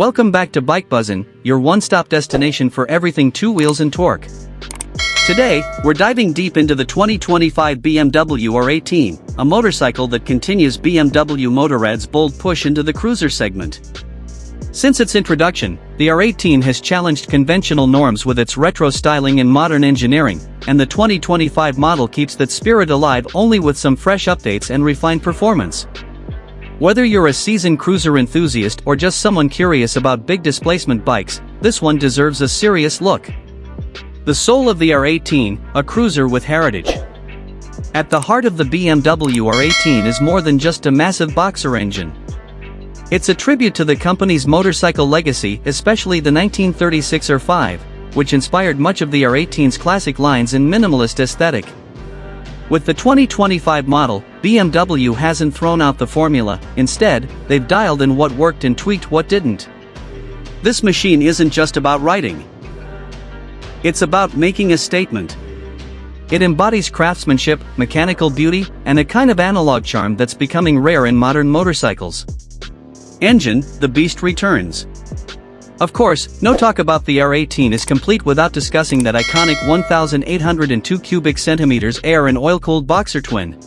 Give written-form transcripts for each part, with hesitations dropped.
Welcome back to Bike Buzzin', your one-stop destination for everything two wheels and torque. Today, we're diving deep into the 2025 BMW R18, a motorcycle that continues BMW Motorrad's bold push into the cruiser segment. Since its introduction, the R18 has challenged conventional norms with its retro styling and modern engineering, and the 2025 model keeps that spirit alive only with some fresh updates and refined performance. Whether you're a seasoned cruiser enthusiast or just someone curious about big displacement bikes, this one deserves a serious look. The soul of the R18, a cruiser with heritage. At the heart of the BMW R18 is more than just a massive boxer engine. It's a tribute to the company's motorcycle legacy, especially the 1936 R5, which inspired much of the R18's classic lines and minimalist aesthetic. With the 2025 model, BMW hasn't thrown out the formula. Instead, they've dialed in what worked and tweaked what didn't. This machine isn't just about riding. It's about making a statement. It embodies craftsmanship, mechanical beauty, and a kind of analog charm that's becoming rare in modern motorcycles. Engine, the beast returns. Of course, no talk about the R18 is complete without discussing that iconic 1,802 cubic centimeters air and oil-cooled boxer twin.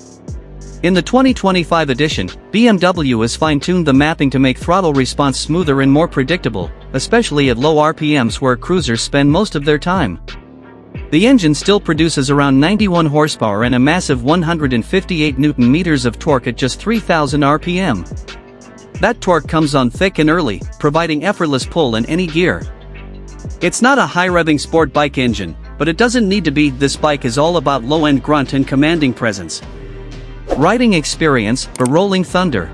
In the 2025 edition, BMW has fine-tuned the mapping to make throttle response smoother and more predictable, especially at low RPMs where cruisers spend most of their time. The engine still produces around 91 horsepower and a massive 158 Nm of torque at just 3,000 RPM. That torque comes on thick and early, providing effortless pull in any gear. It's not a high-revving sport bike engine, but it doesn't need to be. This bike is all about low-end grunt and commanding presence. Riding experience, a rolling thunder.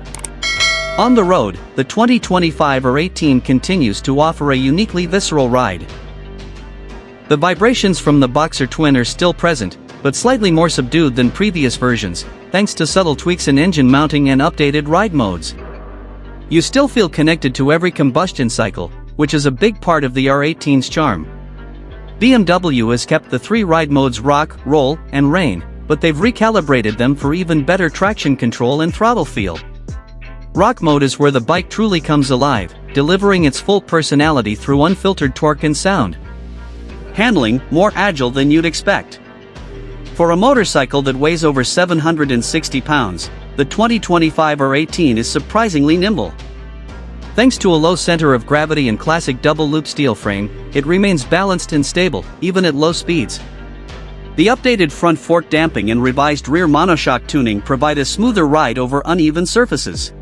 On the road, the 2025 R18 continues to offer a uniquely visceral ride. The vibrations from the Boxer twin are still present, but slightly more subdued than previous versions, thanks to subtle tweaks in engine mounting and updated ride modes. You still feel connected to every combustion cycle, which is a big part of the R18's charm. BMW has kept the three ride modes rock, roll, and rain, but they've recalibrated them for even better traction control and throttle feel. Rock mode is where the bike truly comes alive, delivering its full personality through unfiltered torque and sound. Handling, more agile than you'd expect. For a motorcycle that weighs over 760 pounds, the 2025 R18 is surprisingly nimble. Thanks to a low center of gravity and classic double-loop steel frame, it remains balanced and stable, even at low speeds. The updated front fork damping and revised rear monoshock tuning provide a smoother ride over uneven surfaces.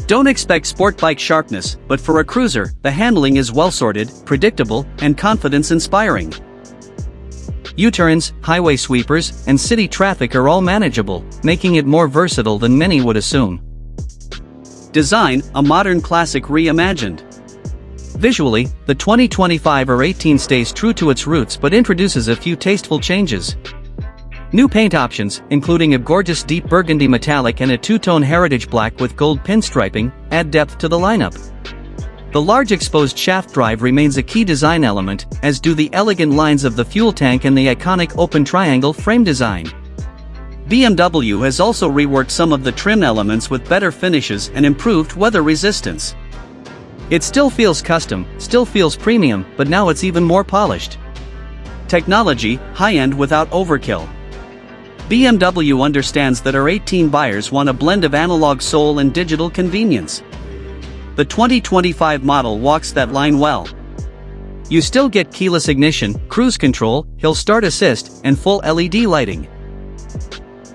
Don't expect sport bike sharpness, but for a cruiser, the handling is well-sorted, predictable, and confidence-inspiring. U-turns, highway sweepers, and city traffic are all manageable, making it more versatile than many would assume. Design, a modern classic reimagined. Visually, the 2025 R18 stays true to its roots but introduces a few tasteful changes. New paint options, including a gorgeous deep burgundy metallic and a two-tone heritage black with gold pinstriping, add depth to the lineup. The large exposed shaft drive remains a key design element, as do the elegant lines of the fuel tank and the iconic open triangle frame design. BMW has also reworked some of the trim elements with better finishes and improved weather resistance. It still feels custom, still feels premium, but now it's even more polished. Technology, high-end without overkill. BMW understands that R18 buyers want a blend of analog soul and digital convenience. The 2025 model walks that line well. You still get keyless ignition, cruise control, hill start assist, and full LED lighting.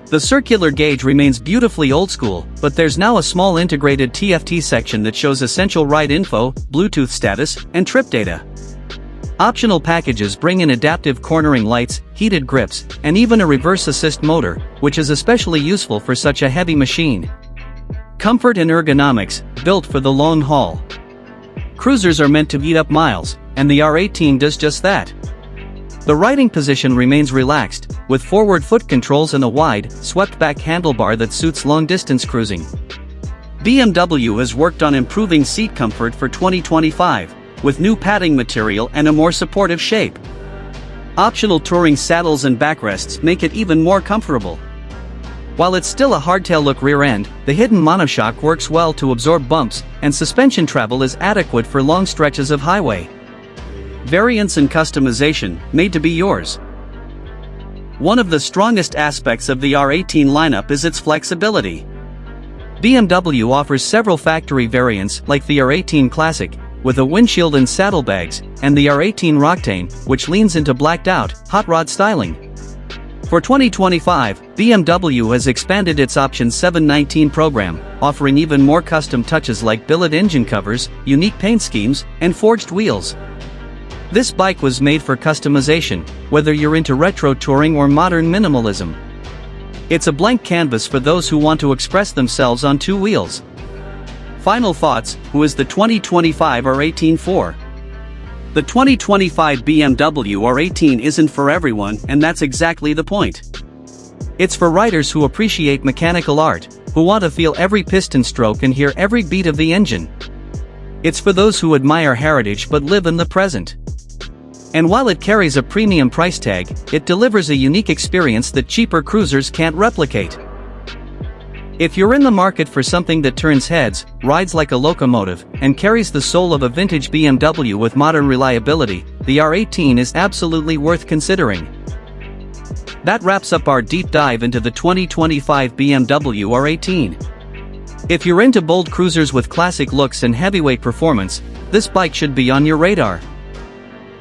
The circular gauge remains beautifully old school, but there's now a small integrated TFT section that shows essential ride info, Bluetooth status, and trip data. Optional packages bring in adaptive cornering lights, heated grips, and even a reverse assist motor, which is especially useful for such a heavy machine. Comfort and ergonomics, built for the long haul. Cruisers are meant to eat up miles, and the R18 does just that. The riding position remains relaxed, with forward foot controls and a wide, swept-back handlebar that suits long-distance cruising. BMW has worked on improving seat comfort for 2025, with new padding material and a more supportive shape. Optional touring saddles and backrests make it even more comfortable. While it's still a hardtail-look rear end, the hidden monoshock works well to absorb bumps, and suspension travel is adequate for long stretches of highway. Variance and customization, made to be yours. One of the strongest aspects of the R18 lineup is its flexibility. BMW offers several factory variants like the R18 Classic, with a windshield and saddlebags, and the R18 Roctane, which leans into blacked-out, hot rod styling. For 2025, BMW has expanded its Option 719 program, offering even more custom touches like billet engine covers, unique paint schemes, and forged wheels. This bike was made for customization, whether you're into retro touring or modern minimalism. It's a blank canvas for those who want to express themselves on two wheels. Final thoughts: who is the 2025 R18 for? The 2025 BMW R18 isn't for everyone, and that's exactly the point. It's for riders who appreciate mechanical art, who want to feel every piston stroke and hear every beat of the engine. It's for those who admire heritage but live in the present. And while it carries a premium price tag, it delivers a unique experience that cheaper cruisers can't replicate. If you're in the market for something that turns heads, rides like a locomotive, and carries the soul of a vintage BMW with modern reliability, the R18 is absolutely worth considering. That wraps up our deep dive into the 2025 BMW R18. If you're into bold cruisers with classic looks and heavyweight performance, this bike should be on your radar.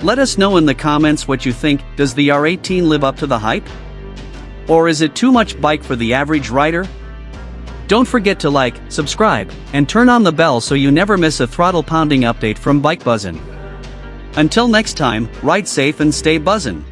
Let us know in the comments what you think. Does the R18 live up to the hype? Or is it too much bike for the average rider? Don't forget to like, subscribe, and turn on the bell so you never miss a throttle-pounding update from Bike Buzzin'. Until next time, ride safe and stay buzzin'.